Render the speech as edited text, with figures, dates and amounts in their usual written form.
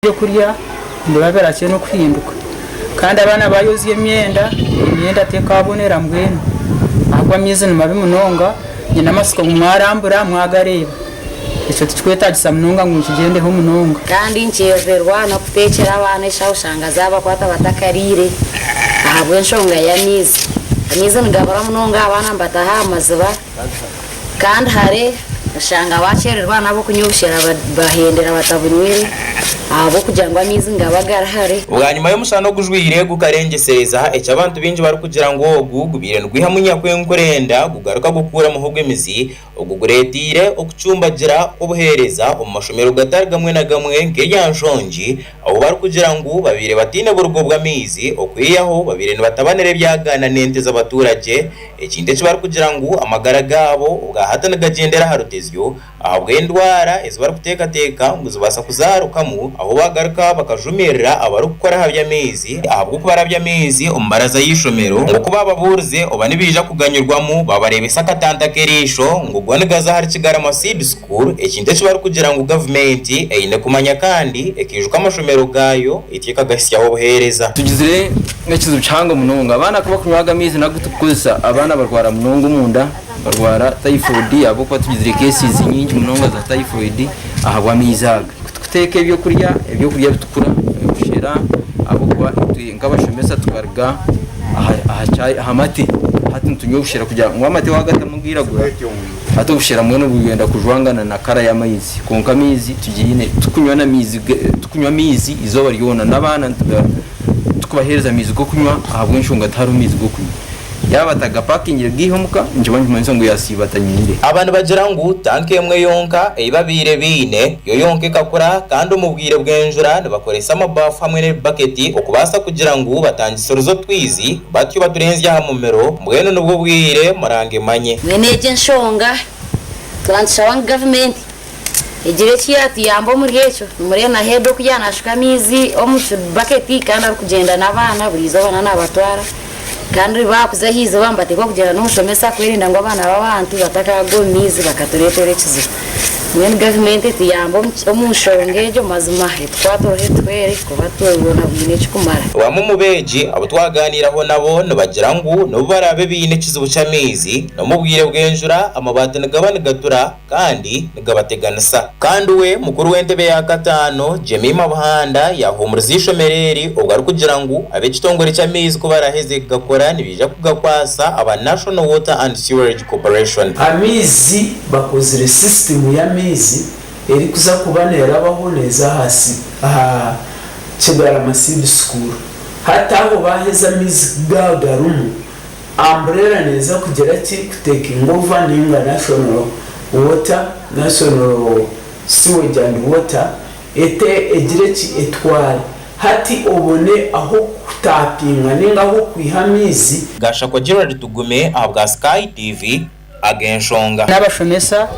byo kurya ndababera no kwihinduka kandi abana bayoziye imyenda tekabonera mbwene ahubwo myize mabi munonga nyina masiko mwarambura mwagareba icyo twetagisa munonga ngo kigendeho munonga kandi ncyezerwa no kutekera abana ishaho shanga zaba kwata batakarire ahabwe nshonga ya mize ngabara munonga abana mbataha amazuba kandi hare shanga bacererwa nabo kunyushira bahendera batabunwire abo kugira ngo amizi ngabagara hare ubwa nyuma y'umusano gujwire gukarengesereza ecyo abantu binji bari kugira ngo gugubire ndwihamunya kwenkorenda gugaruka gukura mu hogwe mizi uguguretire okucumbagira ubuhereza mu mashomero gatari gamwe na gamwe ngeyanshonji abo bari kugira ngo babire batine burugo bw'amizi okwiyaho babire batabanere byagana nente z'abaturage ekinde cyo bari kugira ngo amagara gabo ubwahatana gagendera harutezyo ahubwo indwara izo bari kutekateka ngo zibasa kuzarukamu aho bagaruka bakajumirira abari gukora haby'amizi ahabwo kubaraby'amizi umbaraza yishomero ngo kuba baburze oba nibija kuganyurwamo babarebe sakatanta kerisho ngo gwanagaza hari Kigarama Seed School ekinde cyo bari kugira ngo government eyine kumanya kandi ekijuka amashomero gayo itika gasyaho buhereza tugizire n'ikizu canga munonga abana kuba kunywaga amizi nagutukuza abana barwara munonga munda barwara typhoid abo kwa tugizire cases nyingi munonga za typhoid ahabwa mizaga kuteka ibyo kurya bitukura ushira abo kwa ngabashomesa tukarga ahamati hati tunyobushira kugira ngo amate wagata mugiragura hato gushira mwe no bugenda kujwangana na kara ya mayizi konka mizi tugine tukunywa mizi izoba ryona nabana tukubahereza mizi go kunywa ahabwe nshonga taru mizi go kunywa yabataga parking bw'ihomuka nje banje manzo ngo yasibatanyire abantu bagira ngo tanke yemwe yonka ibabire bine yo yonke kakura kandi umubwire bwenjura bakoresa amabafu hamwe ne bucket okubasa kugira ngo batangisoro zo twizi batyo baturenzya hamumero mbwene nubwo bwire marange manye mweneje nshonga twansha wa government ejire cyati yambo muri echo muri na hedo kujana ashukamizi omushu bucket kandi ari kugenda nabana burizo bana nabatwara kandi bakuze hizo bambate ko kugera n'umushomesa kwirinda ngo abana babantu batakago mizi bakaturetere kizo mwene government tiyambo omushongejo mazima twatore twere ko batubona bine kikumara wamu mubeji abo twaganiraho nabo bagira ngo no barabe bine kizo bucamizi no mubwire bwenjura amabati nagabane gatura kandi nagabateganisa kandi we mukuru w'entebe ya gatano Jemima Buhanda yahumuriza mereri ubwo ari kugira ngo abe kitongore cy'amizi ko baraheze gakora nibija kugakwasa aba National Water and Sewerage Corporation amizi bakozere system ya mizi eri kuza kubanera abahoneza hasi aha Kigarama Seed School hata aho baheza mizi gagarumu umbrella neza kugera take over ninga National Sewage and Water ete ejireki etware hati obone aho kutapinga ninga aho kwihamizi gasha kwa Gerard Tugume abwa Sky TV agenshonga n'abashomesa